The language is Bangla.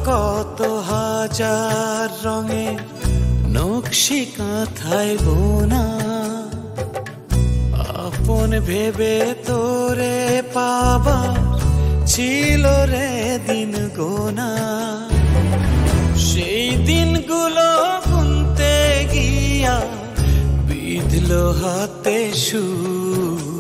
কত হাজার রঙে নকশি কাঁথায় বোনা, আপন ভেবে তোরে পাবা ছিল রে দিন গোনা। সেই দিনগুলো গুনতে গিয়া বিঁধল হাতে সুর,